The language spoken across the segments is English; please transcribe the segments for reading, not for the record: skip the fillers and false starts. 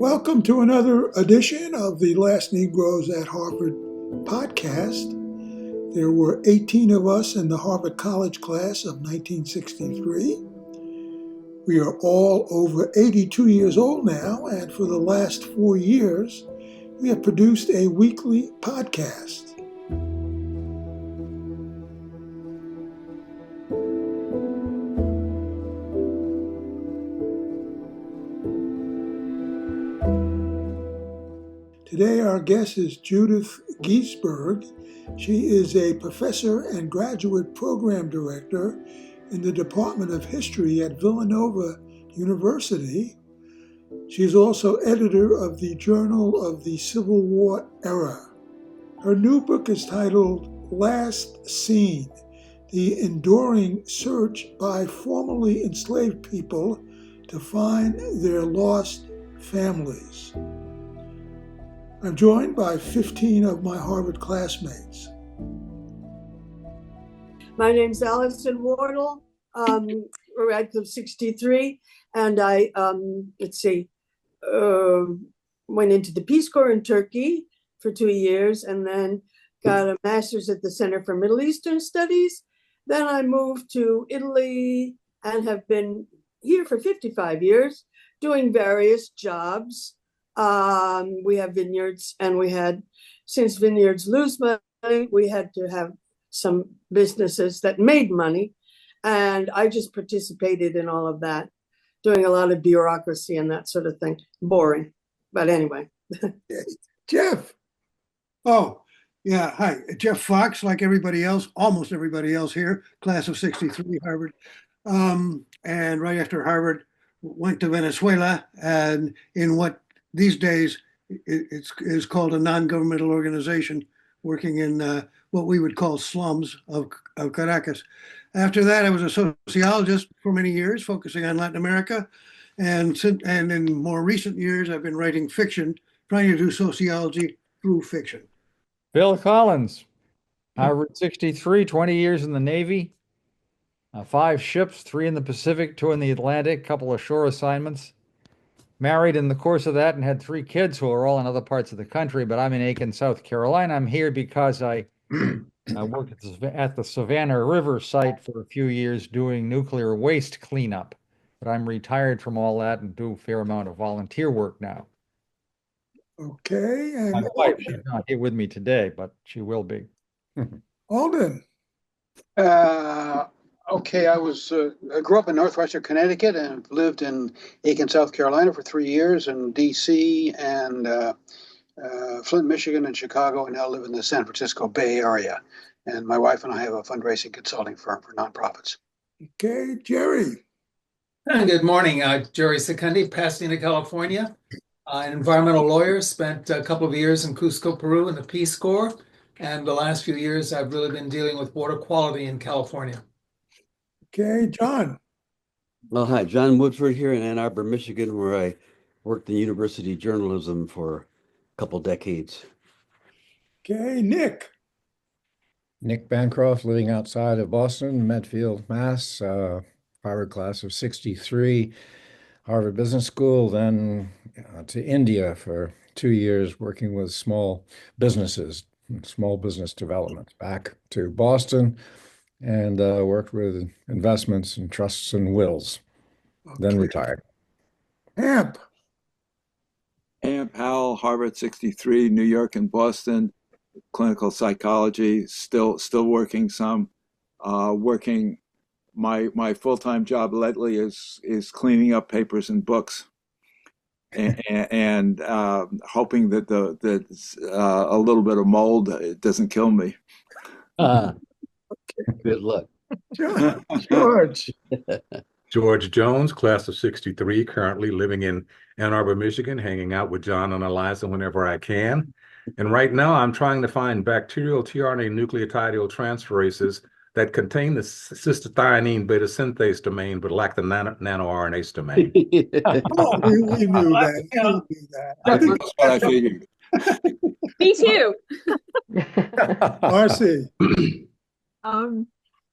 Welcome to another edition of the Last Negroes at Harvard podcast. There were 18 of us in the Harvard College class of 1963. We are all over 82 years old now, and for the last 4 years, we have produced a weekly podcast. Today, our guest is Judith Giesberg. She is a professor and graduate program director in the Department of History at Villanova University. She is also editor of the Journal of the Civil War Era. Her new book is titled Last Seen: The Enduring Search by Formerly Enslaved People to Find Their Lost Families. I'm joined by 15 of my Harvard classmates. My name's Allison Wardle. We're at Club 63, and I, went into the Peace Corps in Turkey for 2 years, and then got a master's at the Center for Middle Eastern Studies. Then I moved to Italy and have been here for 55 years, doing various jobs. We have vineyards, and since vineyards lose money, we had to have some businesses that made money. And I just participated in all of that, doing a lot of bureaucracy and that sort of thing. Boring. But anyway. Jeff. Oh, yeah. Hi, Jeff Fox, like everybody else, almost everybody else here, class of 63, Harvard. And right after Harvard, went to Venezuela, and in what these days is called a non-governmental organization, working in what we would call slums of Caracas. After that, I was a sociologist for many years, focusing on Latin America. And in more recent years, I've been writing fiction, trying to do sociology through fiction. Bill Collins, Harvard 63, 20 years in the Navy, 5 ships, 3 in the Pacific, 2 in the Atlantic, couple of shore assignments. Married in the course of that and had 3 kids who are all in other parts of the country, but I'm in Aiken, South Carolina. I'm here because I worked at the Savannah River site for a few years doing nuclear waste cleanup. But I'm retired from all that and do a fair amount of volunteer work now. Okay. And my wife, she's not here with me today, but she will be. Alden. Okay, I grew up in Northwestern Connecticut and lived in Aiken, South Carolina for 3 years, and D.C. and Flint, Michigan, and Chicago, and now live in the San Francisco Bay Area. And my wife and I have a fundraising consulting firm for nonprofits. Okay, Jerry. Good morning, Jerry Secundi, Pasadena, California. An environmental lawyer, spent a couple of years in Cusco, Peru in the Peace Corps. And the last few years, I've really been dealing with water quality in California. Okay, John. Well, hi, John Woodford here in Ann Arbor, Michigan, where I worked in university journalism for a couple decades. Okay, Nick. Nick Bancroft, living outside of Boston, Medfield, Mass. Harvard class of 63, Harvard Business School, then to India for 2 years working with small businesses, small business development, back to Boston, and worked with investments and trusts and wills, then retired. Amp Howell, Harvard 63, New York and Boston, clinical psychology, still working some, working. My full-time job lately is cleaning up papers and books, and hoping that a little bit of mold doesn't kill me. Good luck. George. George Jones, class of 63, currently living in Ann Arbor, Michigan, hanging out with John and Eliza whenever I can. And right now I'm trying to find bacterial tRNA nucleotidyl transferases that contain the cystathionine beta synthase domain but lack the nanoRNase domain. Oh, we knew that. That's what I figured. Me too. Marcy.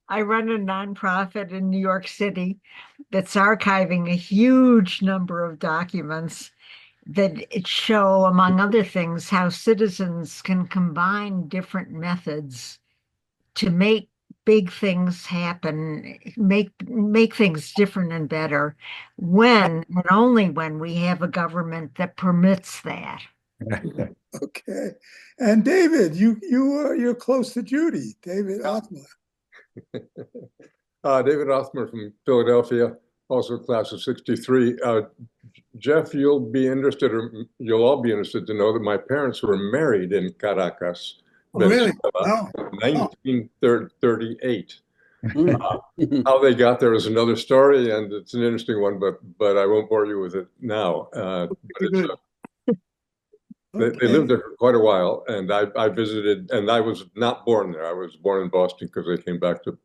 I run a nonprofit in New York City that's archiving a huge number of documents that it show, among other things, how citizens can combine different methods to make big things happen, make things different and better when and only when we have a government that permits that. Okay. And David, you're close to Judy, David Othmer. David Othmer from Philadelphia, also class of 63. Jeff, you'll all be interested to know that my parents were married in Caracas, Really? Venezuela, Oh. in 1938. How they got there is another story, and it's an interesting one, but I won't bore you with it now. They lived there for quite a while, and I visited, and I was not born there. I was born in Boston because they came back to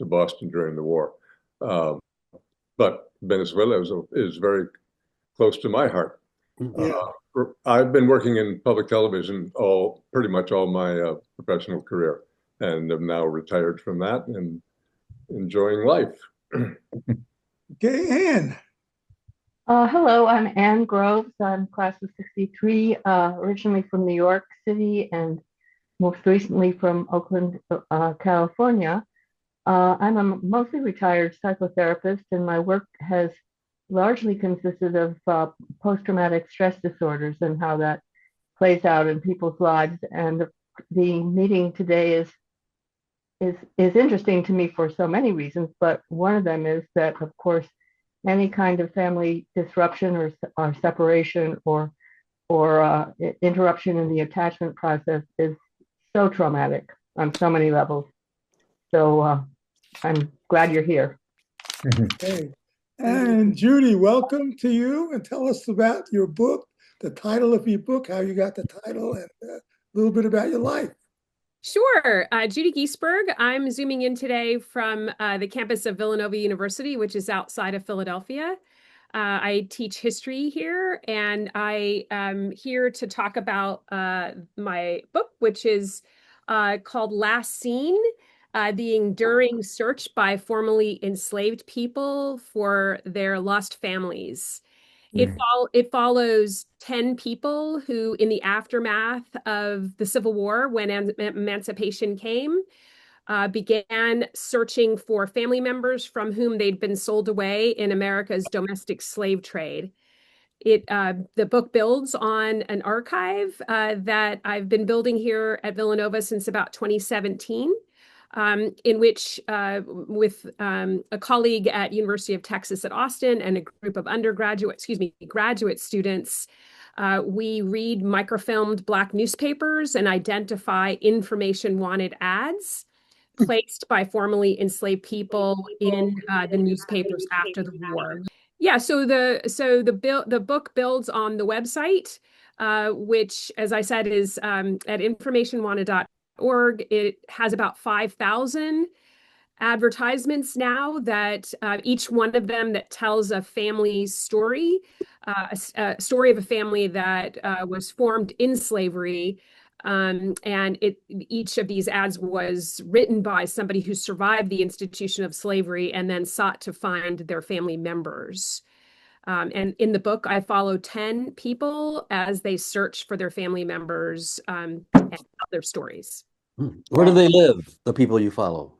Boston during the war. But Venezuela is very close to my heart. Yeah. I've been working in public television pretty much all my professional career, and am now retired from that and enjoying life. Okay, Anne. Hello, I'm Anne Groves. I'm class of 63, originally from New York City and most recently from Oakland, California. I'm a mostly retired psychotherapist, and my work has largely consisted of post-traumatic stress disorders and how that plays out in people's lives. And the meeting today is interesting to me for so many reasons, but one of them is that, of course, any kind of family disruption or separation or interruption in the attachment process is so traumatic on so many levels. So I'm glad you're here. Okay. And Judy, welcome to you, and tell us about your book, the title of your book, how you got the title, and a little bit about your life. Sure. Judy Giesberg. I'm zooming in today from the campus of Villanova University, which is outside of Philadelphia. I teach history here, and I am here to talk about my book, which is called Last Seen, the enduring search by formerly enslaved people for their lost families. It follows 10 people who, in the aftermath of the Civil War, when emancipation came, began searching for family members from whom they'd been sold away in America's domestic slave trade. The book builds on an archive that I've been building here at Villanova since about 2017. In which, with a colleague at University of Texas at Austin and a group of graduate students, we read microfilmed Black newspapers and identify information wanted ads placed by formerly enslaved people in the newspapers after the war. Yeah, so the book builds on the website, which, as I said, is at informationwanted.org. It has about 5,000 advertisements now that each one of them that tells a family's story, a story of a family that was formed in slavery. And each of these ads was written by somebody who survived the institution of slavery and then sought to find their family members. And in the book, I follow 10 people as they search for their family members and tell their stories. Where do they live, the people you follow?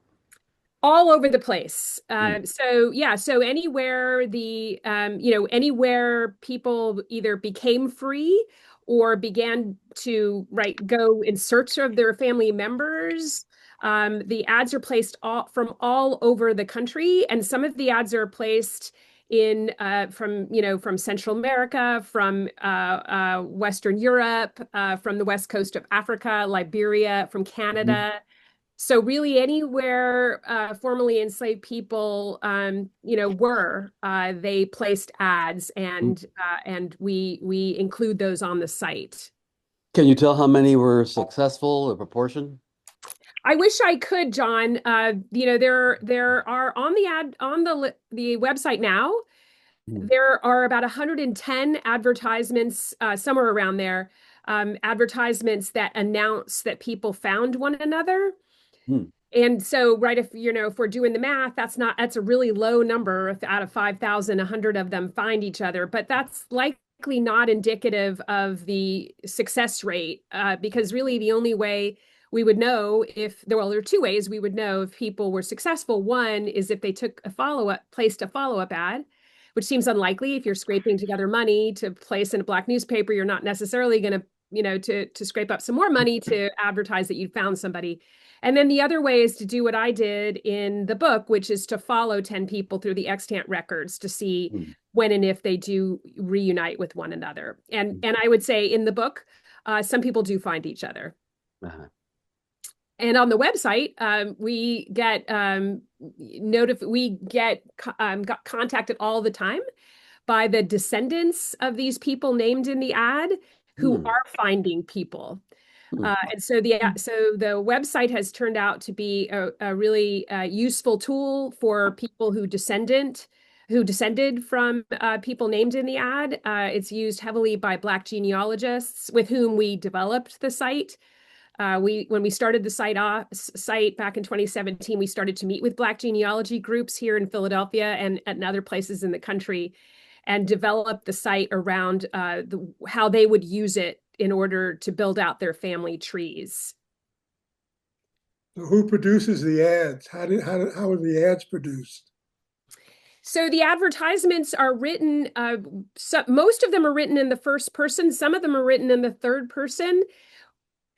All over the place. So anywhere anywhere people either became free or began to go in search of their family members. The ads are placed from all over the country, and some of the ads are placed from Central America, from Western Europe, from the west coast of Africa, Liberia, from Canada. So really anywhere formerly enslaved people were, they placed ads, and we include those on the site. Can you tell how many were successful, a proportion? I wish I could, John. There are on the website now. There are about 110 advertisements, somewhere around there, advertisements that announce that people found one another. And so, if we're doing the math, that's a really low number. Out of 5,000, 100 of them find each other, but that's likely likely not indicative of the success rate, because really the only way we would know there are two ways we would know if people were successful. One is if they took placed a follow-up ad, which seems unlikely. If you're scraping together money to place in a Black newspaper, you're not necessarily going to, to scrape up some more money to advertise that you found somebody. And then the other way is to do what I did in the book, which is to follow 10 people through the extant records to see when and if they do reunite with one another. And I would say in the book, some people do find each other. Uh-huh. And on the website, we get got contacted all the time by the descendants of these people named in the ad who are finding people. And so the website has turned out to be a really useful tool for people who descended from people named in the ad. It's used heavily by Black genealogists with whom we developed the site. When we started the site back in 2017, we started to meet with Black genealogy groups here in Philadelphia and other places in the country, and develop the site around how they would use it in order to build out their family trees. So who produces the ads? How are the ads produced? So the advertisements are written, most of them are written in the first person. Some of them are written in the third person.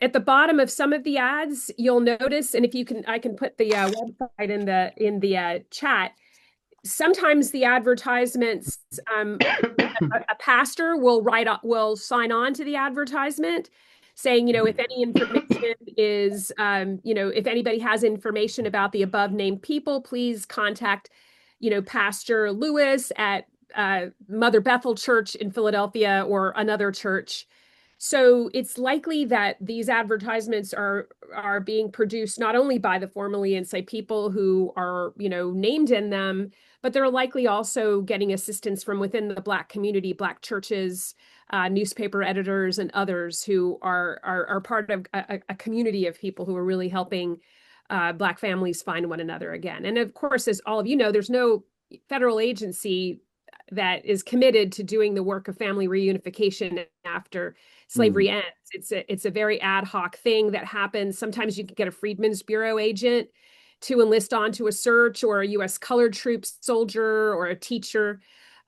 At the bottom of some of the ads, you'll notice, and if you can, I can put the website in the chat. Sometimes the advertisements, a pastor will sign on to the advertisement saying, if any information is, if anybody has information about the above named people, please contact, Pastor Lewis at Mother Bethel Church in Philadelphia or another church. So it's likely that these advertisements are being produced not only by the formally enslaved people who are, named in them, but they're likely also getting assistance from within the Black community, Black churches, newspaper editors, and others who are part of a community of people who are really helping Black families find one another again. And of course, as all of you know, there's no federal agency that is committed to doing the work of family reunification after slavery ends. It's a very ad hoc thing that happens. Sometimes you can get a Freedmen's Bureau agent to enlist onto a search, or a U.S. colored troops soldier, or a teacher.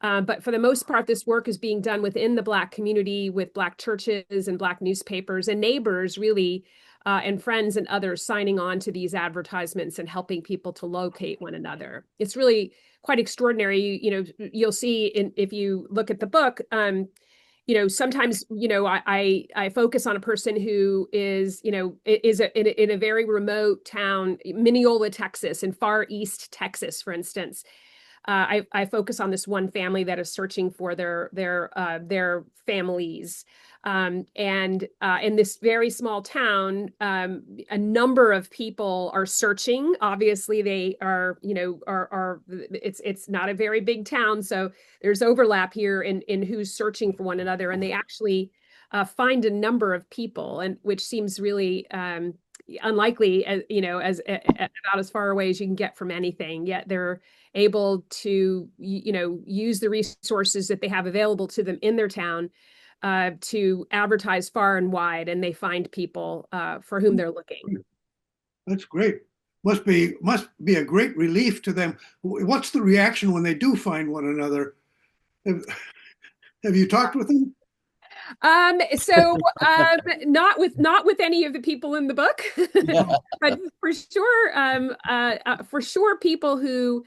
But for the most part, this work is being done within the Black community with Black churches and Black newspapers and neighbors, really, and friends and others signing on to these advertisements and helping people to locate one another. It's really quite extraordinary. You'll see if you look at the book, sometimes, I focus on a person who is in a very remote town, Mineola, Texas, in far east Texas, for instance. I focus on this one family that is searching for their families. And in this very small town, a number of people are searching. Obviously, they are, it's not a very big town, so there's overlap here in who's searching for one another, and they actually find a number of people, and which seems really unlikely, as about as far away as you can get from anything. Yet they're able to, use the resources that they have available to them in their town to advertise far and wide, and they find people for whom they're looking. That's great. Must be a great relief to them. What's the reaction when they do find one another? Have you talked with them? So not with any of the people in the book, but for sure, people who,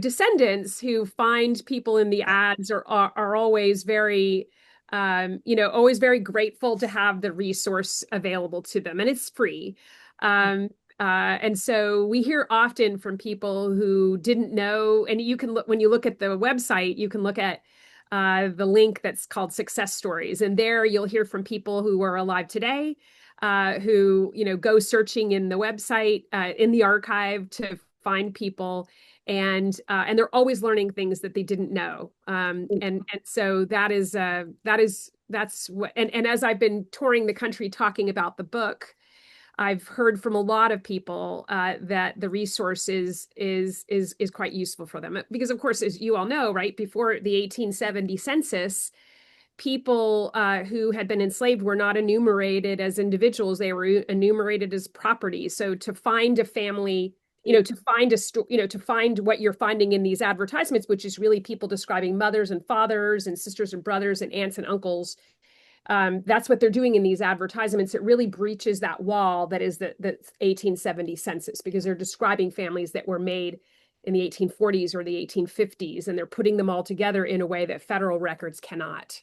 descendants who find people in the ads are always very, always very grateful to have the resource available to them, and it's free. And so we hear often from people who didn't know, and you can look, when you look at the website, you can look at the link that's called Success Stories. And there you'll hear from people who are alive today, who, go searching in the website, in the archive to find people. And they're always learning things that they didn't know. And so that's what, and as I've been touring the country talking about the book, I've heard from a lot of people that the resource is quite useful for them. Because, of course, as you all know, right, before the 1870 census, people who had been enslaved were not enumerated as individuals; they were enumerated as property. So to find a family, to find to find what you're finding in these advertisements, which is really people describing mothers and fathers and sisters and brothers and aunts and uncles. That's what they're doing in these advertisements. It really breaches that wall that is the 1870 census, because they're describing families that were made in the 1840s or the 1850s, and they're putting them all together in a way that federal records cannot.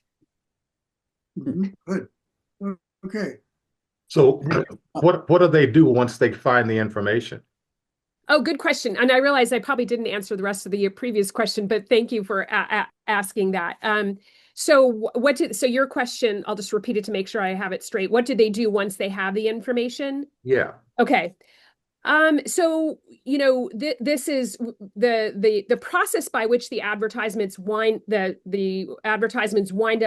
Good. Okay. So what do they do once they find the information? Oh, good question. And I realize I probably didn't answer the rest of the previous question, but thank you for asking that. So your question, I'll just repeat it to make sure I have it straight. What do they do once they have the information? Yeah. Okay. So, this is the process by which the advertisements wind up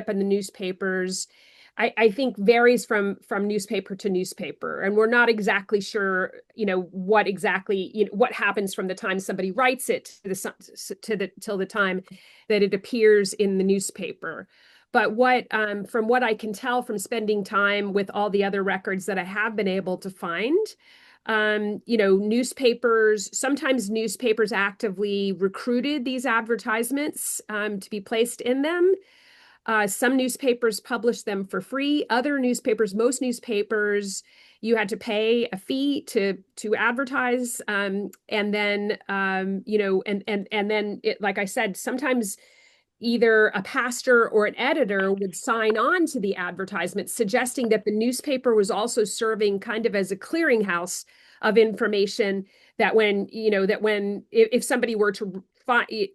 in the newspapers. I think varies from newspaper to newspaper, and we're not exactly sure, what happens from the time somebody writes it till the time that it appears in the newspaper. But from what I can tell from spending time with all the other records that I have been able to find, sometimes newspapers actively recruited these advertisements to be placed in them. Some newspapers published them for free. Most newspapers, you had to pay a fee to advertise. And then, like I said, sometimes either a pastor or an editor would sign on to the advertisement, suggesting that the newspaper was also serving kind of as a clearinghouse of information, that if somebody were to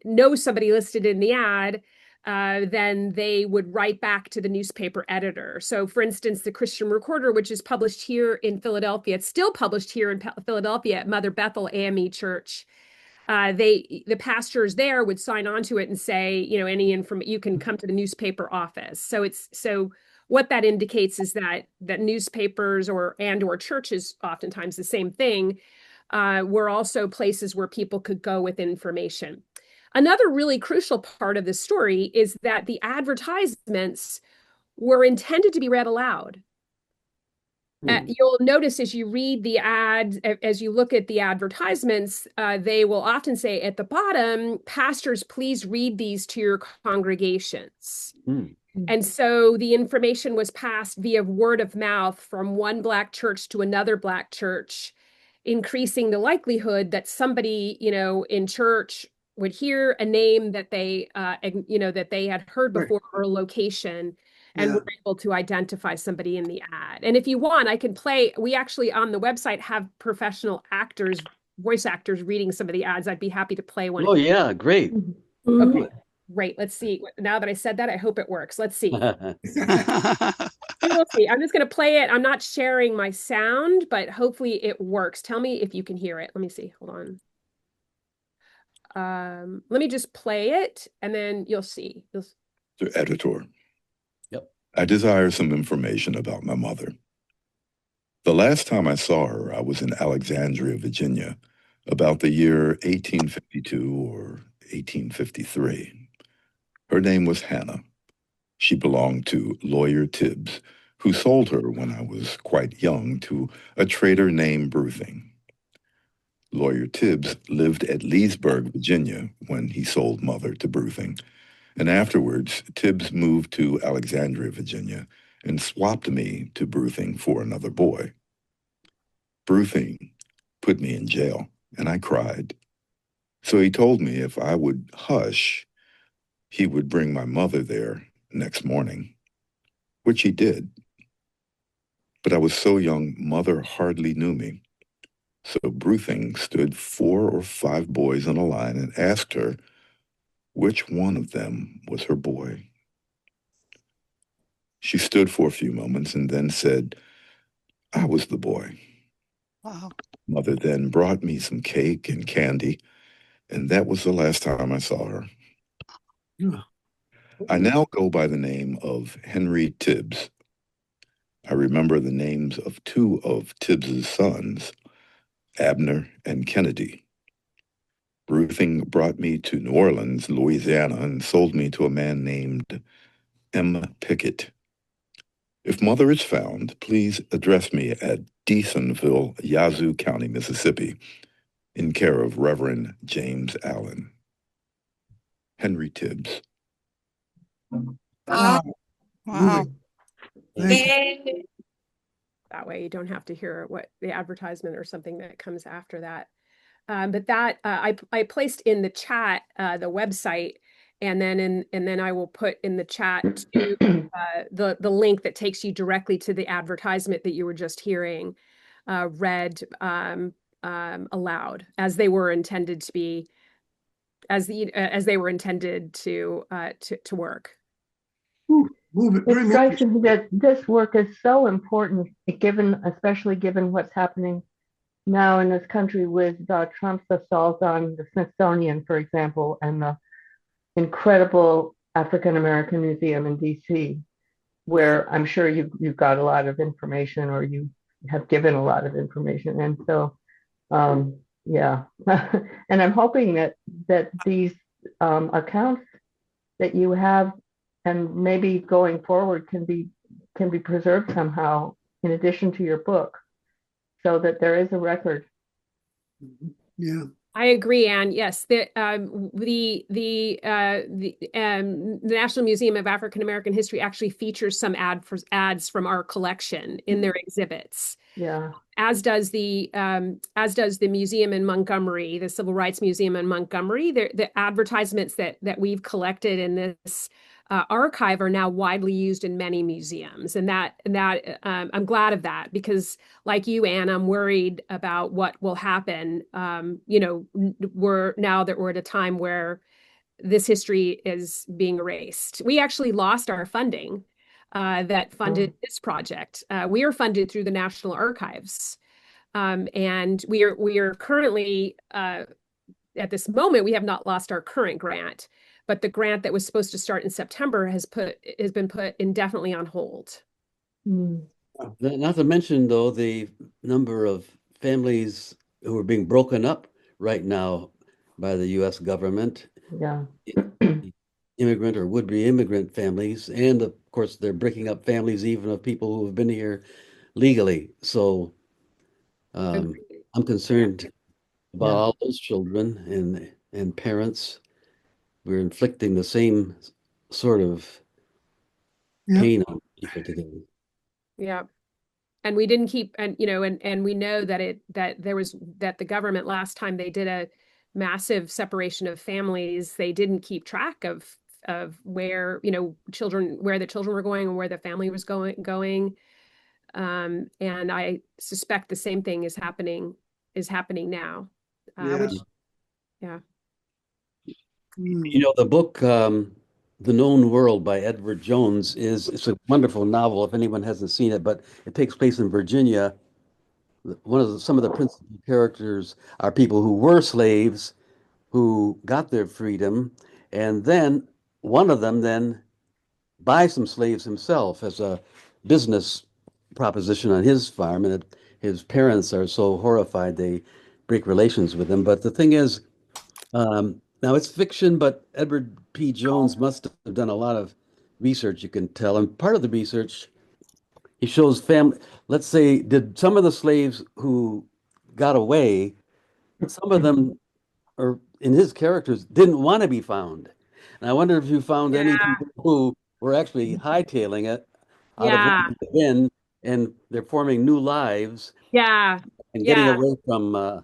know somebody listed in the ad, then they would write back to the newspaper editor. So for instance, the Christian Recorder, which is published here in Philadelphia, it's still published here in Philadelphia at Mother Bethel AME Church. The pastors there would sign on to it and say, any information, you can come to the newspaper office. So what that indicates is that newspapers or churches, oftentimes the same thing, were also places where people could go with information. Another really crucial part of this story is that the advertisements were intended to be read aloud. You'll notice as you read the ad, as you look at the advertisements, they will often say at the bottom, "Pastors, please read these to your congregations." And so the information was passed via word of mouth from one Black church to another Black church, increasing the likelihood that somebody, in church would hear a name that they, that they had heard before, or a location, and were able to identify somebody in the ad. And if you want, I can play. We actually on the website have professional actors, voice actors reading some of the ads. I'd be happy to play one. Oh, yeah, great. Okay, great. Let's see. Now that I said that, I hope it works. Let's see. We'll see. I'm just going to play it. I'm not sharing my sound, but hopefully it works. Tell me if you can hear it. Let me see. Hold on. Let me just play it, and then you'll see. The editor. Yep. I desire some information about my mother. The last time I saw her, I was in Alexandria, Virginia, about the year 1852 or 1853. Her name was Hannah. She belonged to Lawyer Tibbs, who sold her when I was quite young to a trader named Bruthing. Lawyer Tibbs lived at Leesburg, Virginia, when he sold Mother to Bruthing, and afterwards Tibbs moved to Alexandria, Virginia, and swapped me to Bruthing for another boy. Bruthing put me in jail, and I cried. So he told me if I would hush, he would bring my mother there next morning, which he did. But I was so young, Mother hardly knew me. So Bruthing stood 4 or 5 boys in a line and asked her which one of them was her boy. She stood for a few moments and then said, "I was the boy." Wow. Mother then brought me some cake and candy, and that was the last time I saw her. I now go by the name of Henry Tibbs. I remember the names of 2 of Tibbs's sons, Abner and Kennedy. Bruthing brought me to New Orleans, Louisiana, and sold me to a man named M. Pickett. If Mother is found, please address me at Deasonville, Yazoo County, Mississippi, in care of Reverend James Allen. Henry Tibbs. Wow. Wow. Thank you. That way you don't have to hear what the advertisement or something that comes after that. But that I placed in the chat the website, and then I will put in the chat to the link that takes you directly to the advertisement that you were just hearing read aloud, as they were intended to be, as they were intended to work. It strikes me that this work is so important, especially given what's happening now in this country with Trump's assault on the Smithsonian, for example, and the incredible African American Museum in DC, where I'm sure you've got a lot of information, or you have given a lot of information. And so, yeah, and I'm hoping that these accounts that you have, and maybe going forward, can be preserved somehow in addition to your book, so that there is a record. Yeah, I agree, Anne. Yes, the National Museum of African American History actually features some ads from our collection in their exhibits. Yeah. As does the museum in Montgomery, the Civil Rights Museum in Montgomery. The advertisements that we've collected in this archive are now widely used in many museums, and that I'm glad of that, because, like you, Anne, I'm worried about what will happen. We're at a time where this history is being erased. We actually lost our funding that funded this project. We are funded through the National Archives, and we are currently at this moment, we have not lost our current grant, but the grant that was supposed to start in September has been put indefinitely on hold. Not to mention, though, the number of families who are being broken up right now by the U.S. government. Yeah. Immigrant or would-be immigrant families, and of course they're breaking up families even of people who have been here legally. So I'm concerned about all those children and parents. We're inflicting the same sort of pain on people today. Yeah. And we didn't keep, and we know that the government, last time they did a massive separation of families, they didn't keep track of where the children were going and where the family was going. And I suspect the same thing is happening now. The book, The Known World by Edward Jones it's a wonderful novel if anyone hasn't seen it, but it takes place in Virginia. Some of the principal characters are people who were slaves who got their freedom, and then one of them then buys some slaves himself as a business proposition on his farm, and his parents are so horrified they break relations with him. But the thing is, now it's fiction, but Edward P. Jones must have done a lot of research, you can tell. And part of the research, he shows family, let's say, did some of the slaves who got away, some of them, or in his characters, didn't want to be found. And I wonder if you found any people who were actually hightailing it out of where they've been, and they're forming new lives. And getting away from,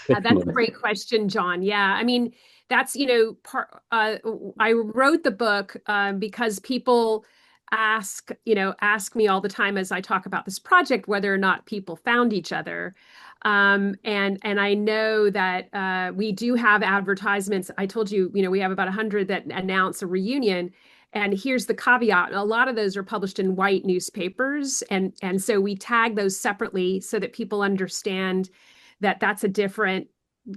that's a great question, John. Yeah, I mean, that's I wrote the book because people ask me all the time as I talk about this project whether or not people found each other. And I know that we do have advertisements. I told you, we have about 100 that announce a reunion. And here's the caveat. A lot of those are published in white newspapers. And so we tag those separately so that people understand that that's a different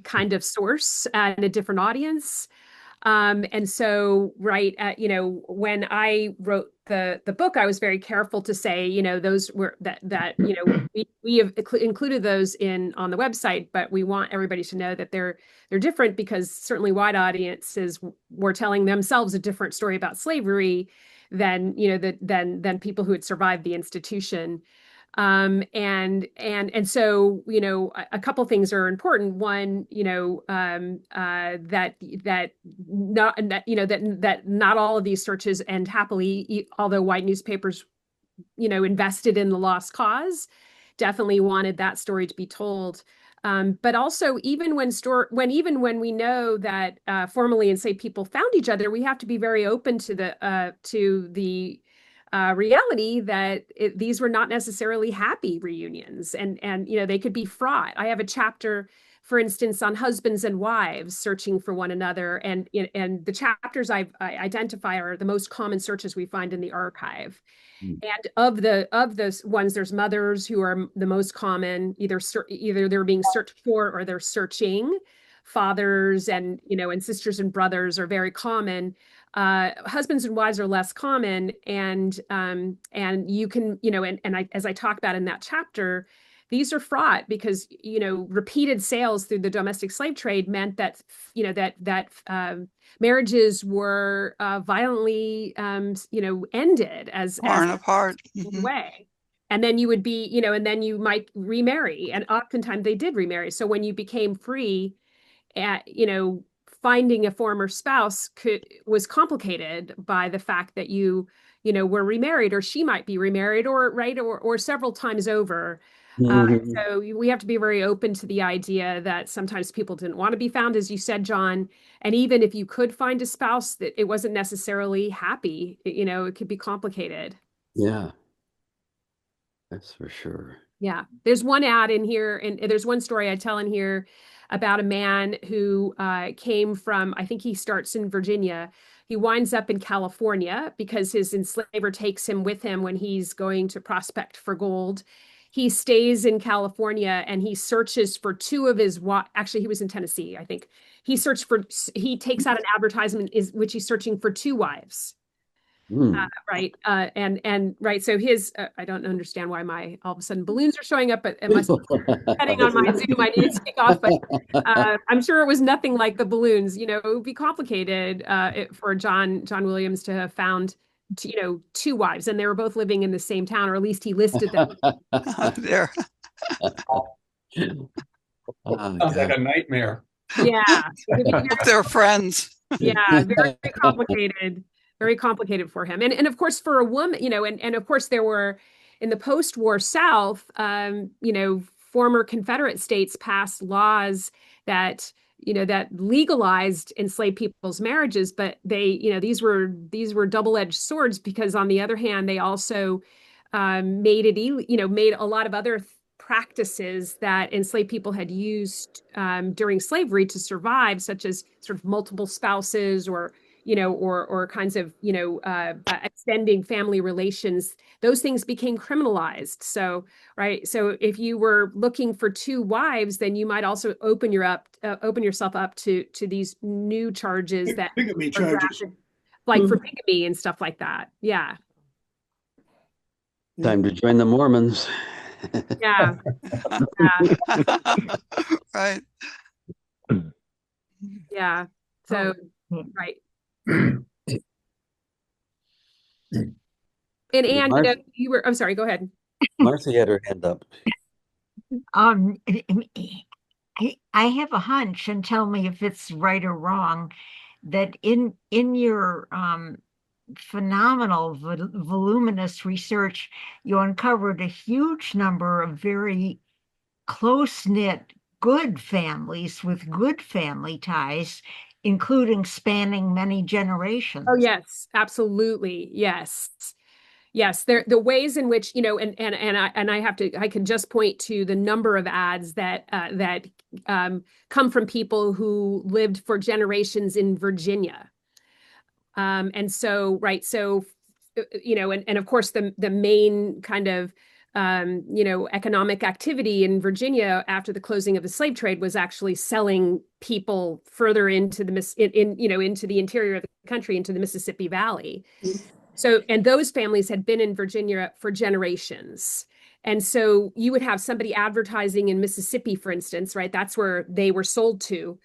kind of source and a different audience. And so, right, when I wrote the book, I was very careful to say, those were that we have included those on the website, but we want everybody to know that they're different, because certainly white audiences were telling themselves a different story about slavery than than people who had survived the institution. And so, a couple things are important. One, that not all of these searches end happily, although white newspapers, invested in the lost cause, definitely wanted that story to be told. But also, even when we know that formerly enslaved people found each other, we have to be very open to the reality that these were not necessarily happy reunions, and they could be fraught. I have a chapter, for instance, on husbands and wives searching for one another, and the chapters I identify are the most common searches we find in the archive. And of those ones, there's mothers who are the most common, either they're being searched for or they're searching. Fathers and sisters and brothers are very common. Husbands and wives are less common, and you can, as I talk about in that chapter, these are fraught because repeated sales through the domestic slave trade meant that marriages were violently ended as torn apart. way. And then you would be, and then you might remarry, and oftentimes they did remarry. So when you became free, finding a former spouse was complicated by the fact that you were remarried, or she might be remarried, or several times over. So we have to be very open to the idea that sometimes people didn't want to be found, as you said, John. And even if you could find a spouse, that it wasn't necessarily happy. It could be complicated. Yeah, that's for sure. Yeah, there's one ad in here, and there's one story I tell in here about a man who came from, I think he starts in Virginia. He winds up in California because his enslaver takes him with him when he's going to prospect for gold. He stays in California and he searches for two of his, actually he was in Tennessee, I think. He takes out an advertisement which he's searching for two wives. Right. Right. So I don't understand why all of a sudden balloons are showing up, but it must be depending on my Zoom. I need to take off, but I'm sure it was nothing like the balloons. It would be complicated for John Williams to have found two wives, and they were both living in the same town, or at least he listed them. There. Sounds like a nightmare. Yeah. They're friends. Yeah, very complicated. Very complicated for him. And of course, for a woman, and of course there were, in the post-war South, former Confederate states passed laws that legalized enslaved people's marriages, but these were double-edged swords, because on the other hand, they also made a lot of other practices that enslaved people had used during slavery to survive, such as sort of multiple spouses, or kinds of, extending family relations. Those things became criminalized. So, right. So if you were looking for two wives, then you might also open yourself up to these new charges, that bigamy charges, like for bigamy and stuff like that. Yeah. Time to join the Mormons. Yeah. Right. Yeah. So, right. And Anne, I'm sorry, go ahead. Marcy had her hand up. I have a hunch, and tell me if it's right or wrong, that in your phenomenal voluminous research, you uncovered a huge number of very close-knit good families with good family ties, including spanning many generations. Oh, yes, absolutely. Yes. Yes, the ways in which, I can just point to the number of ads that come from people who lived for generations in Virginia. And so, right. So, and of course the main kind of economic activity in Virginia after the closing of the slave trade was actually selling people further into into the interior of the country, into the Mississippi Valley. So, and those families had been in Virginia for generations. And so you would have somebody advertising in Mississippi, for instance, right? That's where they were sold to.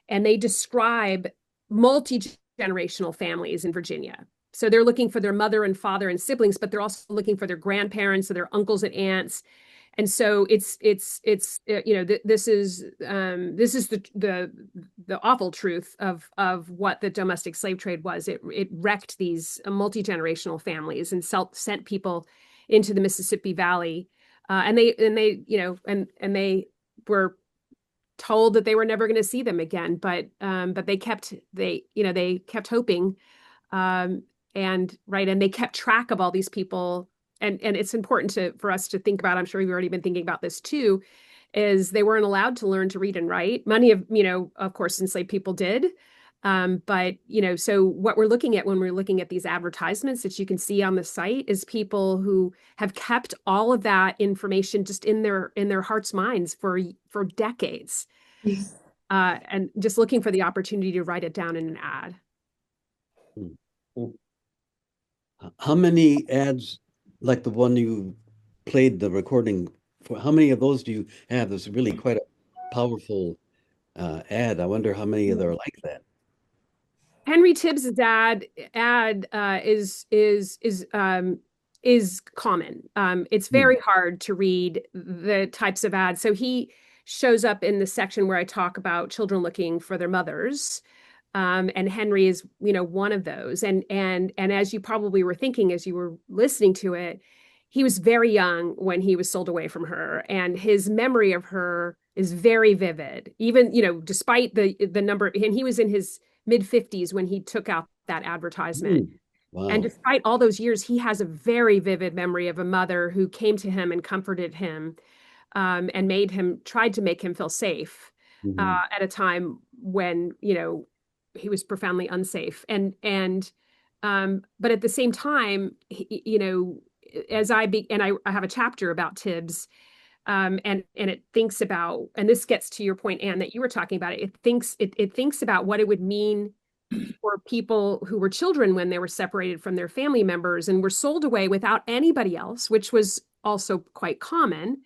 And they describe multi-generational families in Virginia. So they're looking for their mother and father and siblings, but they're also looking for their grandparents or their uncles and aunts. And so this is the awful truth of what the domestic slave trade was. It wrecked these multi-generational families and sent people into the Mississippi Valley, and they were told that they were never going to see them again, but they kept hoping, and they kept track of all these people. And it's important for us to think about, I'm sure you've already been thinking about this too, is they weren't allowed to learn to read and write. Many of course, enslaved people did. But so what we're looking at when we're looking at these advertisements that you can see on the site is people who have kept all of that information just in their hearts' minds for decades. And just looking for the opportunity to write it down in an ad. How many ads, like the one you played the recording for, how many of those do you have? There's really quite a powerful ad. I wonder how many of them are like that. Henry Tibbs's ad is common. It's very hard to read the types of ads. So he shows up in the section where I talk about children looking for their mothers. And Henry is, one of those. And as you probably were thinking, as you were listening to it, he was very young when he was sold away from her, and his memory of her is very vivid. Even, despite the number, and he was in his mid-50s when he took out that advertisement. Wow. And despite all those years, he has a very vivid memory of a mother who came to him and comforted him, and tried to make him feel safe at a time when, he was profoundly unsafe. But at the same time, I have a chapter about Tibbs, and it thinks about, and this gets to your point, Anne, that you were talking about. It thinks about what it would mean for people who were children when they were separated from their family members and were sold away without anybody else, which was also quite common,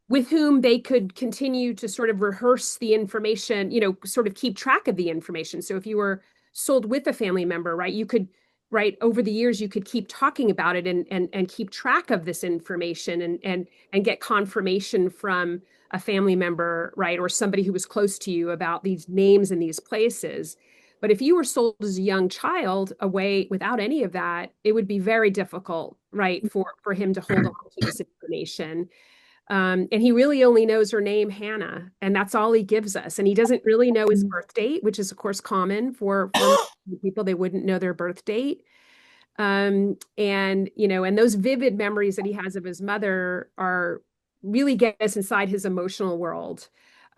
with whom they could continue to sort of rehearse the information, sort of keep track of the information. So if you were sold with a family member, right, you could, right, over the years, you could keep talking about it and keep track of this information and get confirmation from a family member, right, or somebody who was close to you about these names and these places. But if you were sold as a young child away without any of that, it would be very difficult, right, for him to hold on to this information. And he really only knows her name, Hannah, and that's all he gives us. And he doesn't really know his birth date, which is, of course, common for people. They wouldn't know their birth date. And those vivid memories that he has of his mother really get us inside his emotional world,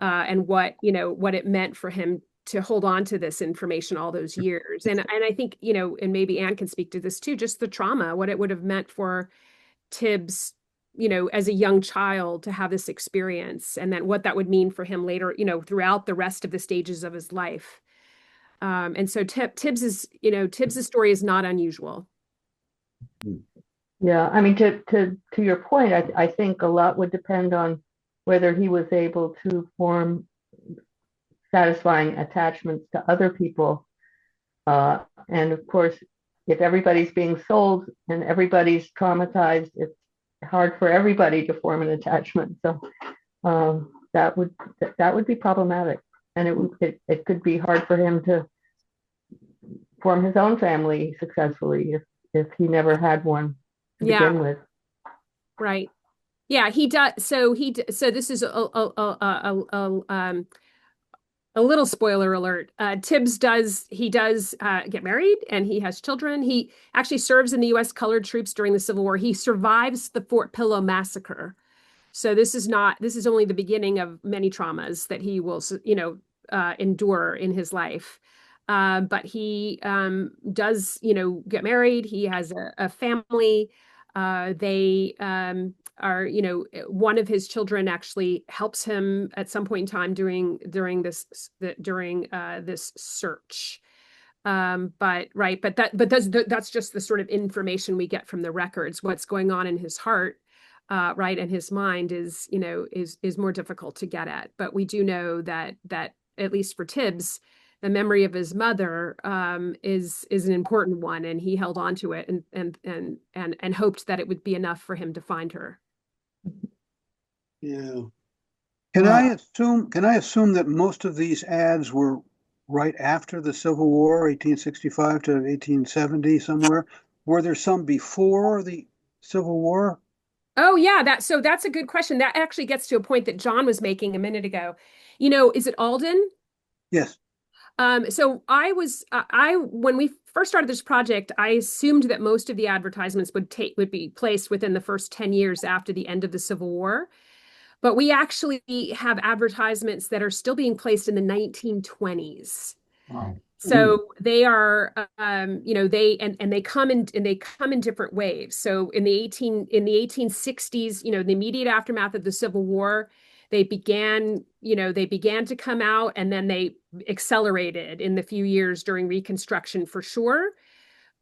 and what it meant for him to hold on to this information all those years. And I think, and maybe Anne can speak to this too, just the trauma, what it would have meant for Tibbs, as a young child to have this experience, and then what that would mean for him later, throughout the rest of the stages of his life. And so Tibbs's story is not unusual. Yeah, I mean, to your point, I think a lot would depend on whether he was able to form satisfying attachments to other people. And of course, if everybody's being sold and everybody's traumatized, it's hard for everybody to form an attachment. So that would be problematic, and it could be hard for him to form his own family successfully if he never had one to begin with. Right. Yeah, he does. So this is a little spoiler alert. Tibbs does get married, and he has children. He actually serves in the U.S. colored troops during the Civil War. He survives the Fort Pillow massacre. So this is only the beginning of many traumas that he will, endure in his life. But he does, get married. He has a family. They are, you know, one of his children actually helps him at some point in time during this search. But that's just the sort of information we get from the records. What's going on in his heart, right, and his mind is, you know, is more difficult to get at. But we do know that at least for Tibbs, the memory of his mother is an important one, and he held on to it and hoped that it would be enough for him to find her. Yeah. Can I assume that most of these ads were right after the Civil War, 1865 to 1870 somewhere? Were there some before the Civil War? Oh yeah, that's a good question. That actually gets to a point that John was making a minute ago. You know, is it Alden? Yes. So when we first started this project, I assumed that most of the advertisements would be placed within the first 10 years after the end of the Civil War. But we actually have advertisements that are still being placed in the 1920s. Wow. So they are, you know, they come in different waves. So in the 1860s, you know, the immediate aftermath of the Civil War, they began to come out, and then they accelerated in the few years during Reconstruction for sure.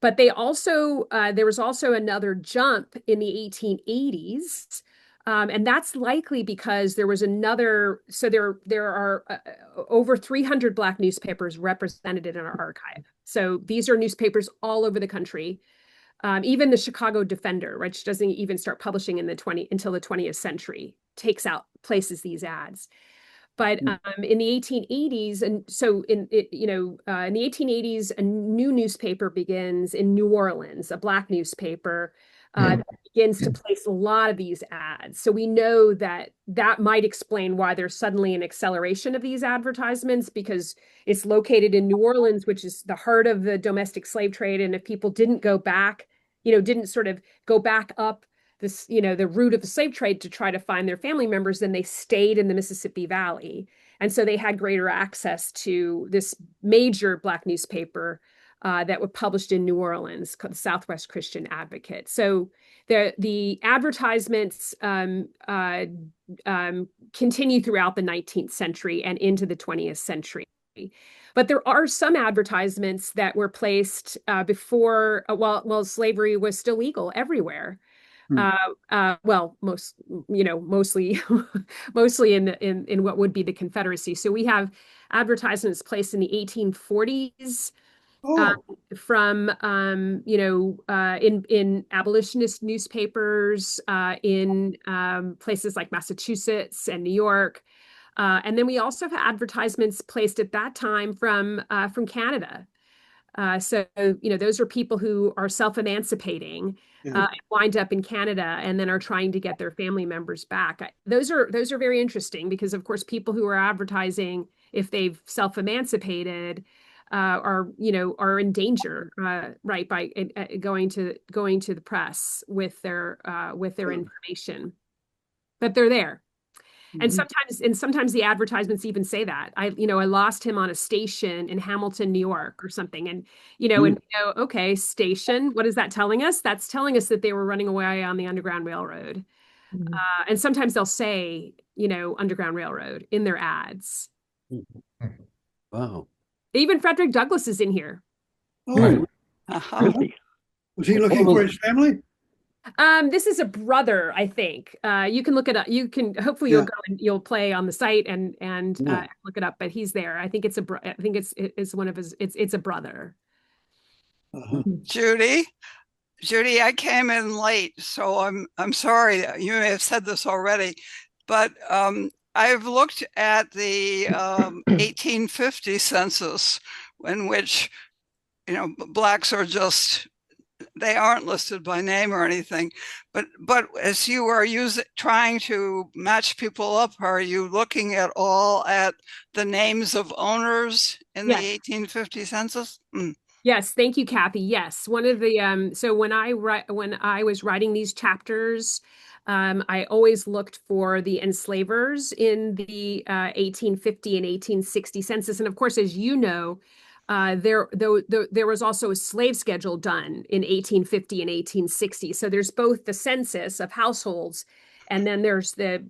But they also there was also another jump in the 1880s. And that's likely because there was another, so there are over 300 Black newspapers represented in our archive. So these are newspapers all over the country. Even the Chicago Defender, which doesn't even start publishing until the 20th century, places these ads. But in the 1880s, and so in the 1880s, a new newspaper begins in New Orleans, a Black newspaper that begins to place a lot of these ads. So we know that might explain why there's suddenly an acceleration of these advertisements, because it's located in New Orleans, which is the heart of the domestic slave trade. And if people didn't go back, didn't sort of go back up this, the route of the slave trade to try to find their family members, then they stayed in the Mississippi Valley. And so they had greater access to this major Black newspaper that were published in New Orleans called the Southwest Christian Advocate. So the advertisements continue throughout the 19th century and into the 20th century. But there are some advertisements that were placed before, while slavery was still legal everywhere. Well, mostly in what would be the Confederacy. So we have advertisements placed in the 1840s. From in abolitionist newspapers in places like Massachusetts and New York, and then we also have advertisements placed at that time from Canada. So those are people who are self-emancipating, wind up in Canada, and then are trying to get their family members back. Those are very interesting because, of course, people who are advertising, if they've self-emancipated, are in danger, right, by going to the press with their information, but they're there. And sometimes the advertisements even say that I lost him on a station in Hamilton, New York, or something, and okay, station. What is that telling us? That's telling us that they were running away on the Underground Railroad, and sometimes they'll say Underground Railroad in their ads. Wow. Even Frederick Douglass is in here. Oh, really? Was he looking for his family? This is a brother, I think. You can look it up. You can hopefully you'll go and you'll play on the site and look it up. But he's there. I think it's one of his. It's a brother. Judy, I came in late, so I'm sorry. You may have said this already, but I've looked at the 1850 census, in which Blacks are they aren't listed by name or anything, but as you are trying to match people up, are you looking at the names of owners in the 1850 census? Yes, thank you, Kathy. Yes, one of the so when I was writing these chapters, I always looked for the enslavers in the 1850 and 1860 census, and of course, as you know, There was also a slave schedule done in 1850 and 1860. So there's both the census of households, and then there's the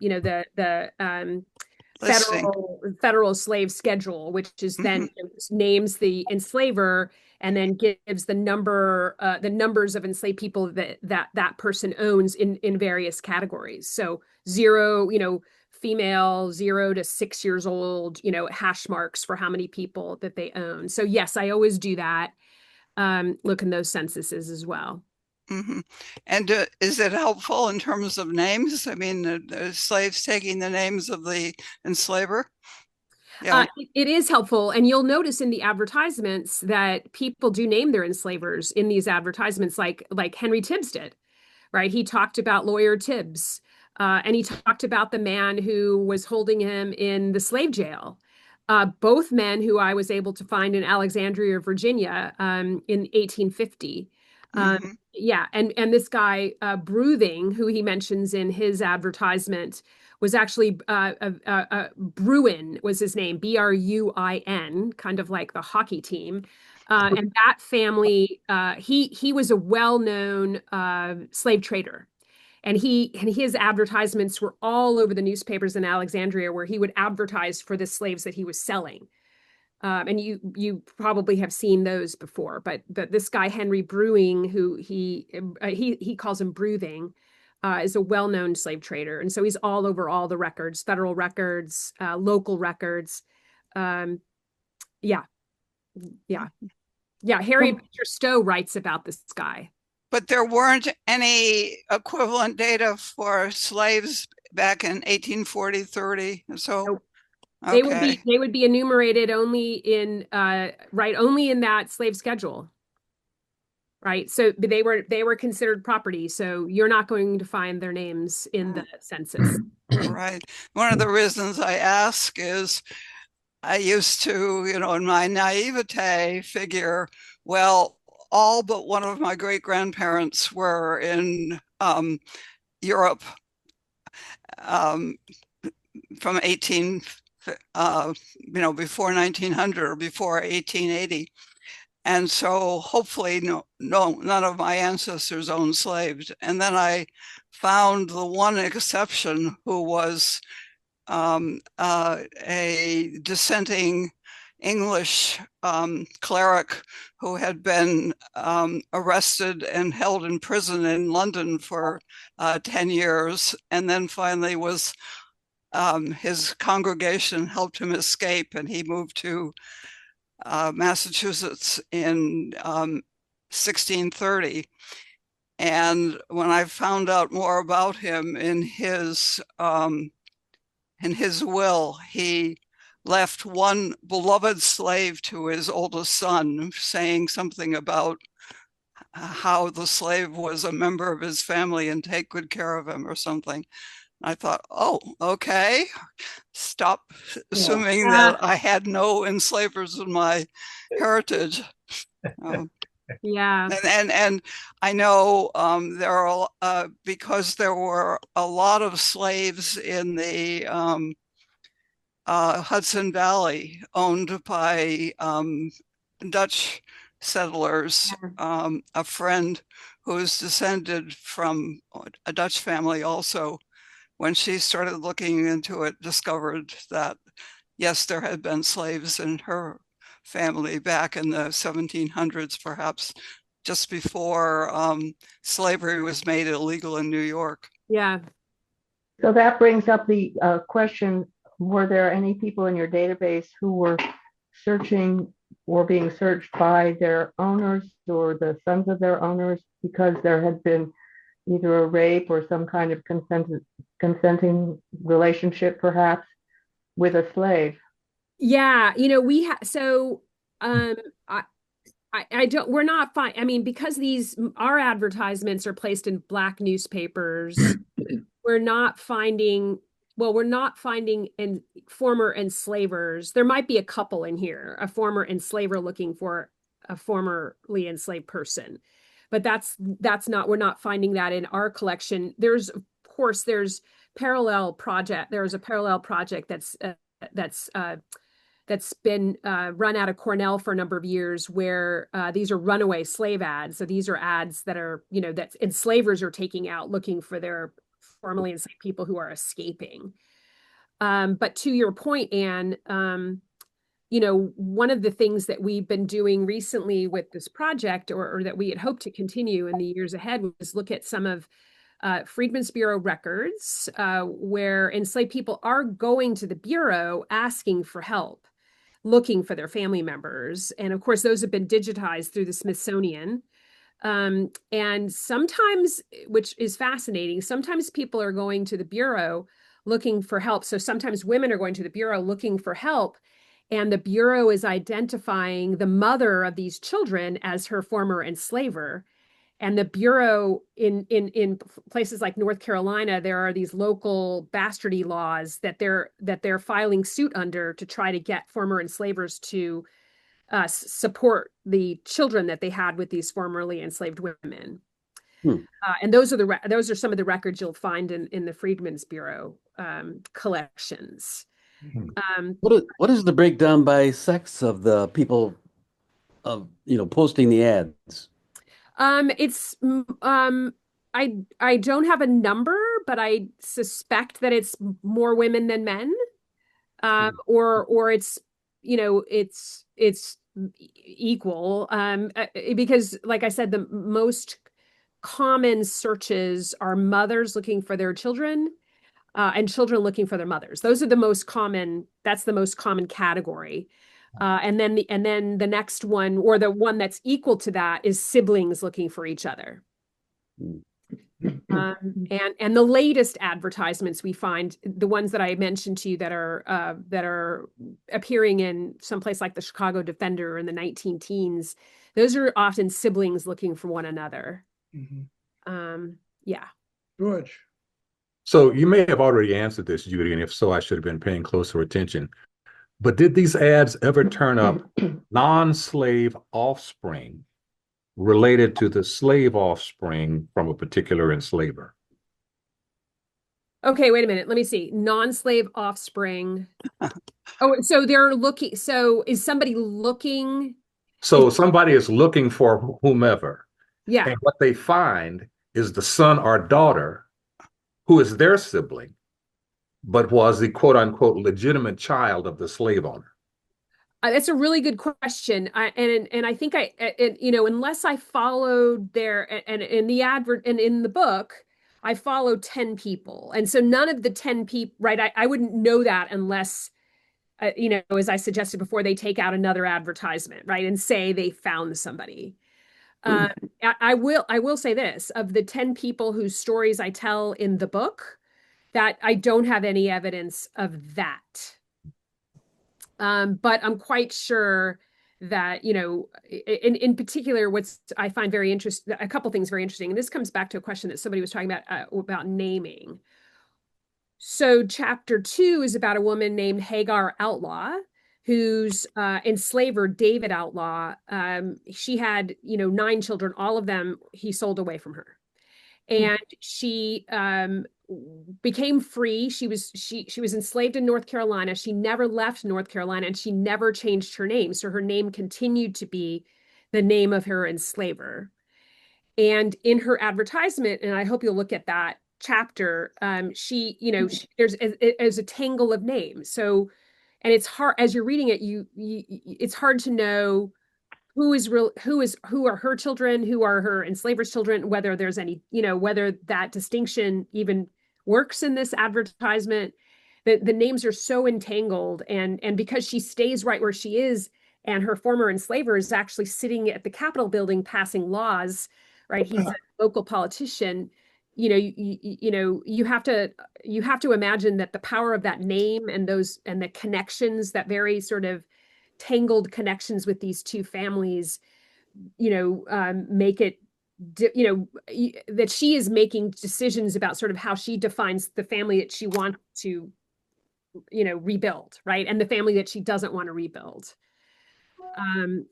federal slave schedule, which is then names the enslaver and then gives the numbers of enslaved people that person owns in various categories. So 0, female 0 to 6 years old, hash marks for how many people that they own. So yes, I always do that. Look in those censuses as well. And is it helpful in terms of names? I mean, the slaves taking the names of the enslaver? Yeah. It is helpful. And you'll notice in the advertisements that people do name their enslavers in these advertisements, like Henry Tibbs did, right? He talked about Lawyer Tibbs. And he talked about the man who was holding him in the slave jail. Both men who I was able to find in Alexandria, Virginia, in 1850. Yeah, and this guy Bruthing, who he mentions in his advertisement, was actually Bruin was his name, Bruin, kind of like the hockey team. And that family, he was a well-known slave trader. And his advertisements were all over the newspapers in Alexandria, where he would advertise for the slaves that he was selling. And you probably have seen those before, but this guy Henry Brewing, who he calls him Bruthing, is a well-known slave trader, and so he's all over all the records, federal records, local records. Yeah. Harriet Beecher Stowe writes about this guy. But there weren't any equivalent data for slaves back in 1840, 30. So nope. Okay. They would be enumerated only in only in that slave schedule. Right. So they were considered property. So you're not going to find their names in the census. Right. One of the reasons I ask is I used to, in my naivete, figure, well, all but one of my great grandparents were in Europe from 18, before 1900 or before 1880. And so hopefully none of my ancestors owned slaves. And then I found the one exception who was a dissenting English cleric who had been arrested and held in prison in London for 10 years, and then finally was his congregation helped him escape, and he moved to Massachusetts in 1630. And when I found out more about him in his will, he left one beloved slave to his oldest son, saying something about how the slave was a member of his family and take good care of him or something. I thought, oh, okay, stop assuming that I had no enslavers in my heritage. Yeah. And I know there are, because there were a lot of slaves in the Hudson Valley owned by Dutch settlers. A friend who's descended from a Dutch family also, when she started looking into it, discovered that, yes, there had been slaves in her family back in the 1700s, perhaps just before slavery was made illegal in New York. Yeah. So that brings up the question, were there any people in your database who were searching or being searched by their owners or the sons of their owners because there had been either a rape or some kind of consenting relationship, perhaps, with a slave? Yeah, we have, so I don't, we're not fine. I mean, because our advertisements are placed in Black newspapers, we're not finding former enslavers. There might be a couple in here, a former enslaver looking for a formerly enslaved person, but that's not, we're not finding that in our collection. There's a parallel project that's that's been run out of Cornell for a number of years, where these are runaway slave ads. So these are ads that are, that enslavers are taking out looking for their formerly enslaved people who are escaping. But to your point, Anne, one of the things that we've been doing recently with this project, or that we had hoped to continue in the years ahead, was look at some of Freedmen's Bureau records where enslaved people are going to the Bureau asking for help, looking for their family members. And of course, those have been digitized through the Smithsonian. And sometimes, which is fascinating, sometimes people are going to the Bureau looking for help. So sometimes women are going to the Bureau looking for help, and the Bureau is identifying the mother of these children as her former enslaver. And the Bureau in places like North Carolina, there are these local bastardy laws that they're filing suit under to try to get former enslavers to support the children that they had with these formerly enslaved women. And those are some of the records you'll find in the Freedmen's Bureau collections. What is the breakdown by sex of the people posting the ads? I don't have a number, but I suspect that it's more women than men, or it's equal, because, like I said, the most common searches are mothers looking for their children, and children looking for their mothers. Those are the most common. That's the most common category. And then the next one, or the one that's equal to that, is siblings looking for each other. And the latest advertisements we find, the ones that I mentioned to you that are appearing in some place like the Chicago Defender in the 19 teens, those are often siblings looking for one another. Yeah. George. So you may have already answered this, Judy, and if so, I should have been paying closer attention. But did these ads ever turn up non-slave offspring related to the slave offspring from a particular enslaver? Okay, wait a minute. Let me see. Non-slave offspring. Oh, so they're looking. So is somebody looking? So somebody is looking for whomever. Yeah. And what they find is the son or daughter who is their sibling, but was the quote unquote legitimate child of the slave owner. That's a really good question. And I think unless I followed and in the advert and in the book, I followed 10 people. And so none of the 10 people, right? I wouldn't know that unless, as I suggested before, they take out another advertisement, right? And say they found somebody. I will say this, of the 10 people whose stories I tell in the book, that I don't have any evidence of that. But I'm quite sure that, in particular, what's I find very interesting, a couple things very interesting, and this comes back to a question that somebody was talking about naming. So chapter 2 is about a woman named Hagar Outlaw, whose enslaver, David Outlaw, she had, 9 children, all of them he sold away from her. And she became free. She was enslaved in North Carolina. She never left North Carolina, and she never changed her name. So her name continued to be the name of her enslaver. And in her advertisement, and I hope you'll look at that chapter, there's a tangle of names. So, and it's hard as you're reading it, it's hard to know who are her children, who are her enslavers' children, whether there's any, whether that distinction even works in this advertisement. The names are so entangled, and because she stays right where she is, and her former enslaver is actually sitting at the Capitol building passing laws, right? He's a local politician. You have to imagine that the power of that name and the connections, that very sort of tangled connections with these two families, make it, that she is making decisions about sort of how she defines the family that she wants to, rebuild, right? And the family that she doesn't want to rebuild.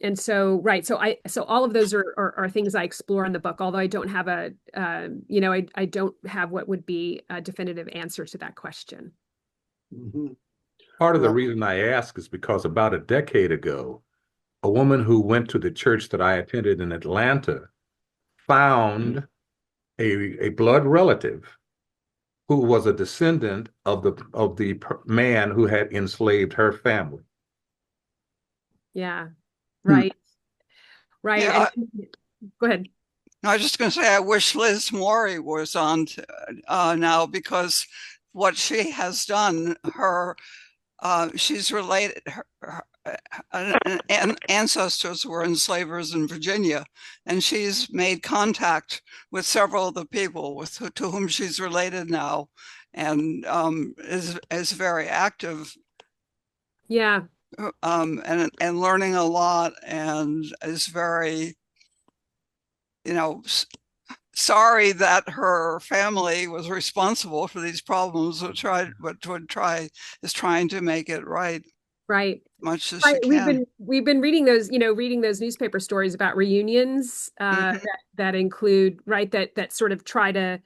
And so, right. So all of those are things I explore in the book, although I don't have I don't have what would be a definitive answer to that question. Mm-hmm. Part of the Well, reason I ask is because about a decade ago, a woman who went to the church that I attended in Atlanta found a blood relative who was a descendant of the man who had enslaved her family. Yeah. Hmm. Right. Right. Yeah, And go ahead. I was just going to say, I wish Liz Maury was on now, because what she has done, she's related, ancestors were enslavers in Virginia, and she's made contact with several of the people to whom she's related now, and is very active. Yeah. And learning a lot, and is very, sorry that her family was responsible for these problems, is trying to make it right. Right. Much as Right. she can. We've been reading those, reading those newspaper stories about reunions that include, right, that sort of try to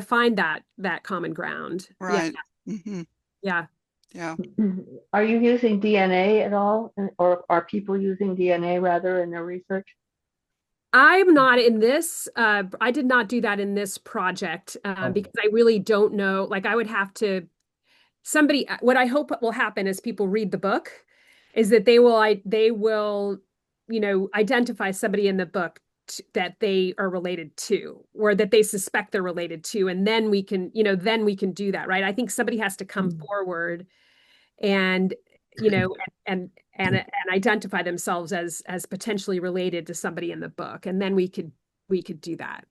find that common ground. Right. Yeah. Yeah. Are you using DNA at all, or are people using DNA rather in their research? I'm not in this. I did not do that in this project because I really don't know. Like, I would have to what I hope will happen as people read the book is that they will identify somebody in the book that they are related to, or that they suspect they're related to, and then we can do that, right? I think somebody has to come forward and and identify themselves as potentially related to somebody in the book, and then we could do that.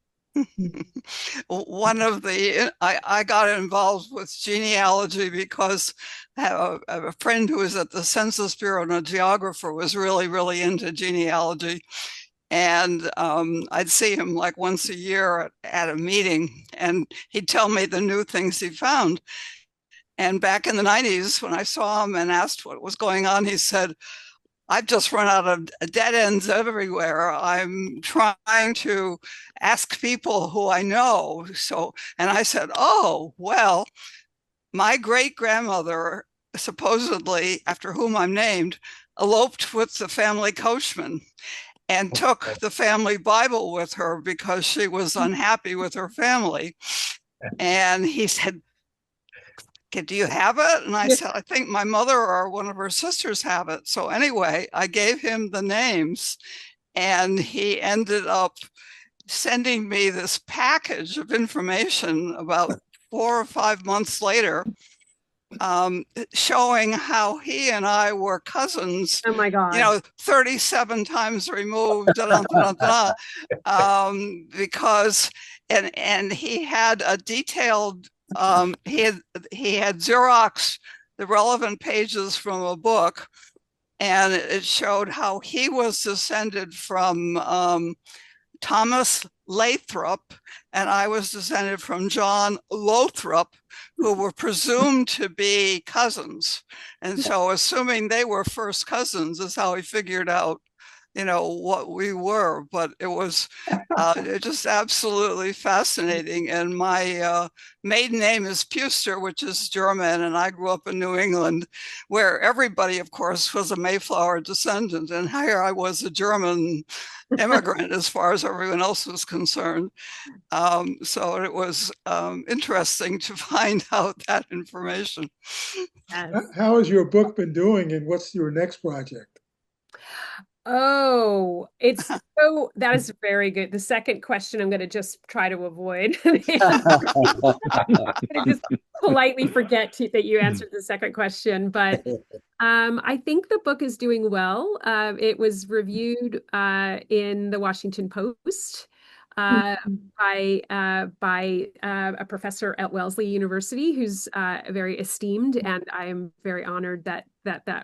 One of I got involved with genealogy because I have a friend who was at the Census Bureau, and a geographer, was really, really into genealogy. And I'd see him like once a year at a meeting, and he'd tell me the new things he found. And back in the 90s, when I saw him and asked what was going on, he said, "I've just run out of dead ends everywhere. I'm trying to ask people who I know." And I said, "Oh, well, my great grandmother, supposedly, after whom I'm named, eloped with the family coachman and took the family Bible with her because she was unhappy with her family." And he said, "Do you have it?" And I said, "I think my mother or one of her sisters have it." So anyway, I gave him the names, and he ended up sending me this package of information about 4 or 5 months later, showing how he and I were cousins. Oh my God. 37 times removed, because and he had a detailed he had Xerox the relevant pages from a book, and it showed how he was descended from Thomas Lathrop, and I was descended from John Lothrop, who were presumed to be cousins. And so, assuming they were first cousins, is how he figured out, what we were. But it was just absolutely fascinating. And my maiden name is Puster, which is German, and I grew up in New England, where everybody, of course, was a Mayflower descendant, and here I was, a German immigrant as far as everyone else was concerned. So it was interesting to find out that information. Yes. How has your book been doing, and what's your next project? Oh, that is very good. The second question I'm going to just try to avoid. I'm going to just politely forget that you answered the second question, but I think the book is doing well. It was reviewed in the Washington Post by a professor at Wellesley University who's very esteemed, and I am very honored that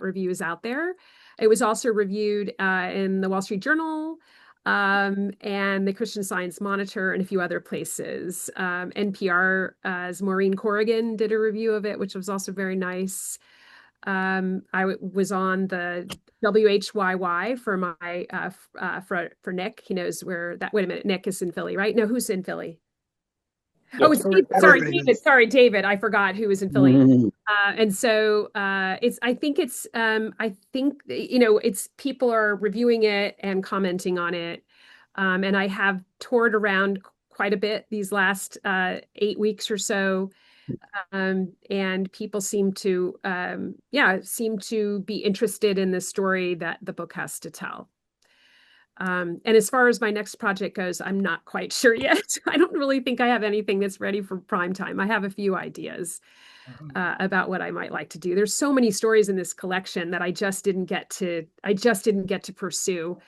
review is out there. It was also reviewed in the Wall Street Journal and the Christian Science Monitor and a few other places. NPR's Maureen Corrigan did a review of it, which was also very nice. I was on the WHYY for my for Nick. He knows where that. Wait a minute, Nick is in Philly, right? No, who's in Philly? Oh, it's Sorry, sorry, David. I forgot who was in Philly. Mhm. And so I think it's people are reviewing it and commenting on it. And I have toured around quite a bit these last 8 weeks or so. And people seem to be interested in the story that the book has to tell. And as far as my next project goes, I'm not quite sure yet. I don't really think I have anything that's ready for prime time. I have a few ideas about what I might like to do. There's so many stories in this collection that I just didn't get to pursue.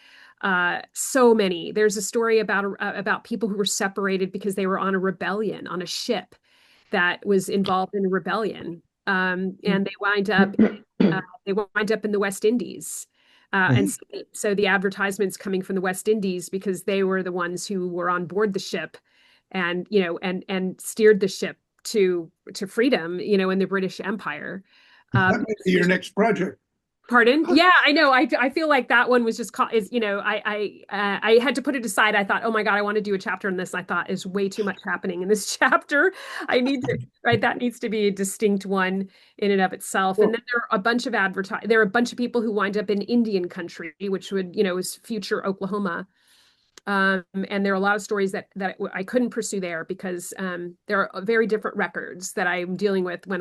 So many. There's a story about people who were separated because they were on a rebellion on a ship that was involved in a rebellion, and they wind up in the West Indies. And so the advertisements coming from the West Indies because they were the ones who were on board the ship, and and steered the ship to freedom, in the British Empire. That might be your next project. Pardon? Yeah, I know. I feel like that one was just I had to put it aside. I thought, oh my God, I want to do a chapter on this. I thought is way too much happening in this chapter. I need to that needs to be a distinct one in and of itself. And then there are a bunch of there are a bunch of people who wind up in Indian country, which would is future Oklahoma. And there are a lot of stories that I couldn't pursue there because there are very different records that I'm dealing with when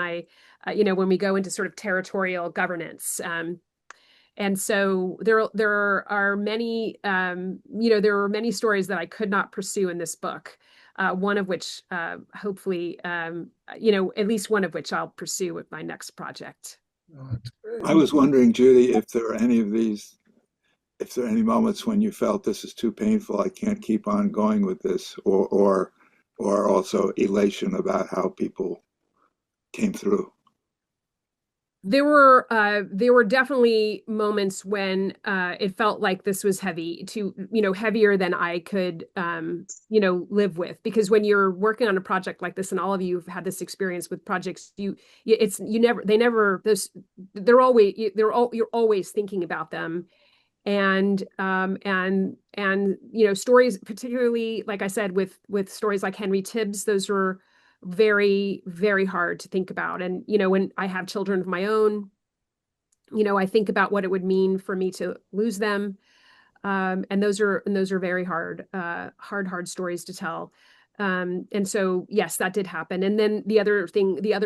when we go into sort of territorial governance. And so there are many stories that I could not pursue in this book. One of which, hopefully, at least one of which I'll pursue with my next project. I was wondering, Judy, if there are any moments when you felt this is too painful, I can't keep on going with this, or also elation about how people came through. There were definitely moments when it felt like this was heavier than I could live with, because when you're working on a project like this, and all of you have had this experience with projects, you're always thinking about them. And stories, particularly, like I said, with stories like Henry Tibbs, those were very, very hard to think about. And when I have children of my own, I think about what it would mean for me to lose them. And those are very hard stories to tell. And so yes, that did happen. And then the other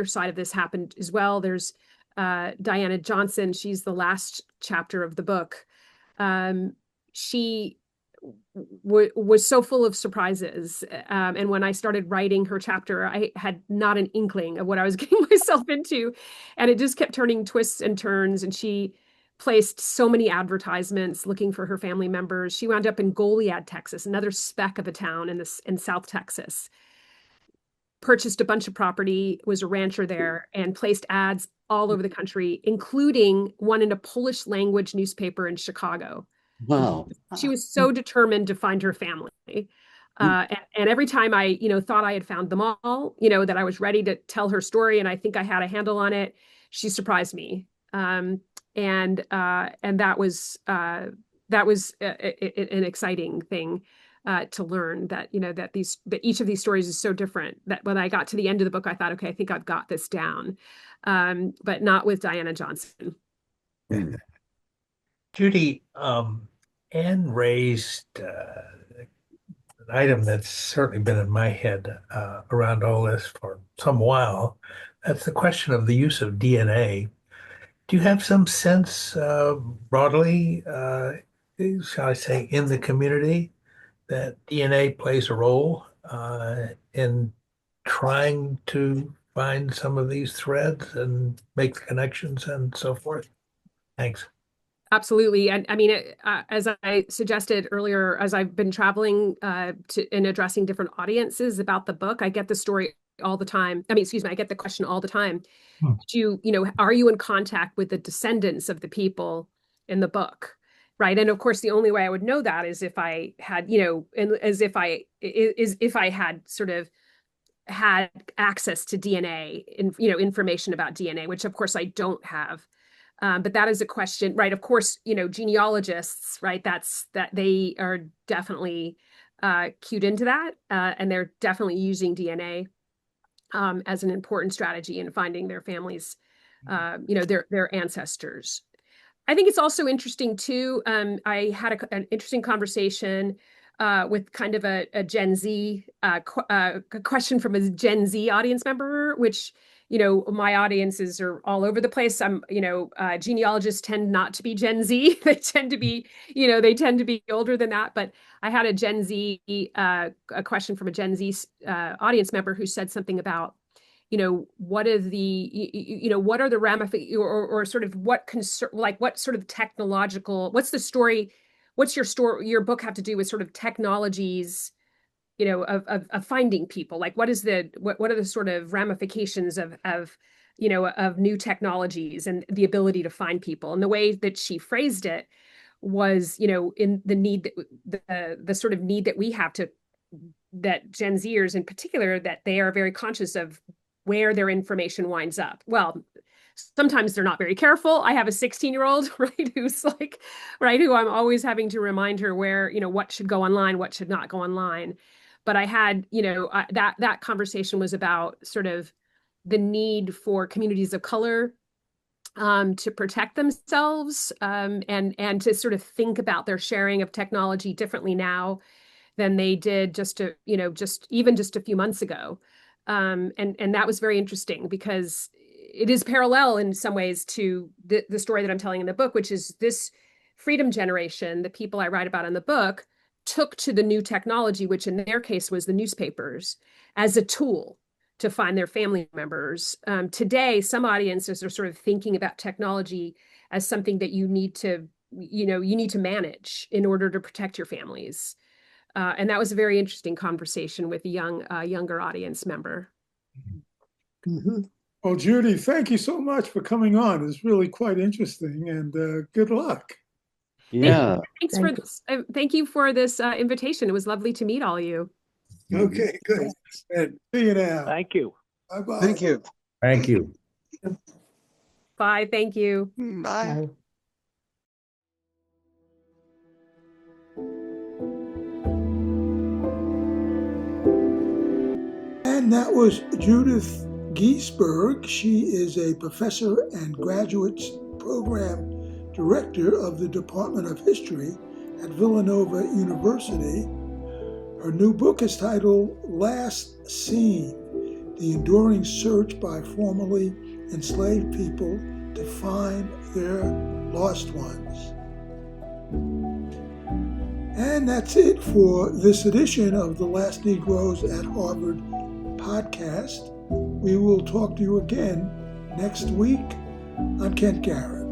side of this happened as well. There's Diana Johnson. She's the last chapter of the book. She was so full of surprises. And when I started writing her chapter, I had not an inkling of what I was getting myself into. And it just kept turning twists and turns. And she placed so many advertisements looking for her family members. She wound up in Goliad, Texas, another speck of a town in South Texas. Purchased a bunch of property, was a rancher there, and placed ads all over the country, including one in a Polish language newspaper in Chicago. Wow. She was so determined to find her family. And every time I, thought I had found them all, that I was ready to tell her story and I think I had a handle on it, she surprised me. And that was an exciting thing to learn, that that each of these stories is so different, that when I got to the end of the book, I thought, okay, I think I've got this down, but not with Diana Johnson. Judy, Anne raised an item that's certainly been in my head around all this for some while. That's the question of the use of DNA. Do you have some sense broadly, shall I say, in the community that DNA plays a role in trying to find some of these threads and make the connections and so forth? Thanks. Absolutely. And I mean, as I suggested earlier, as I've been traveling and addressing different audiences about the book, I get the story all the time. I get the question all the time. Are you in contact with the descendants of the people in the book? Right. And of course, the only way I would know that is if I had, if I had sort of had access to DNA and, information about DNA, which of course I don't have. But that is a question, right? Of course, genealogists, right? That they are definitely cued into that, and they're definitely using DNA as an important strategy in finding their families, their ancestors. I think it's also interesting too. I had an interesting conversation with kind of a Gen Z a question from a Gen Z audience member, which, my audiences are all over the place. Genealogists tend not to be Gen Z. They tend to be, older than that. But I had a Gen Z, a question from a Gen Z audience member who said something about, what are the ramifications or sort of what concern, like what sort of technological, what's the story, what's your book have to do with sort of technologies, of finding people? Like what are the sort of ramifications of new technologies and the ability to find people? And the way that she phrased it was, in the need that the sort of need that we have that Gen Zers in particular, that they are very conscious of where their information winds up. Well, sometimes they're not very careful. I have a 16-year-old, right, who I'm always having to remind her where, what should go online, what should not go online. But I had, that conversation was about sort of the need for communities of color to protect themselves, and to sort of think about their sharing of technology differently now than they did just a few months ago. And that was very interesting because it is parallel in some ways to the story that I'm telling in the book, which is this freedom generation, the people I write about in the book, took to the new technology, which in their case was the newspapers, as a tool to find their family members. Today, some audiences are sort of thinking about technology as something that you need to manage in order to protect your families. And that was a very interesting conversation with a younger audience member. Mm-hmm. Well, Judy, thank you so much for coming on. It's really quite interesting, and good luck. Yeah. Thank you for this invitation. It was lovely to meet all of you. Okay, good. See you now. Thank you. Bye-bye. Thank you. Thank you. Bye. Thank you. Bye. And that was Judith Giesberg. She is a professor and graduate program director of the Department of History at Villanova University. Her new book is titled Last Seen: The Enduring Search by Formerly Enslaved People to Find Their Lost Ones. And that's it for this edition of the Last Negroes at Harvard podcast. We will talk to you again next week. I'm Kent Garrett.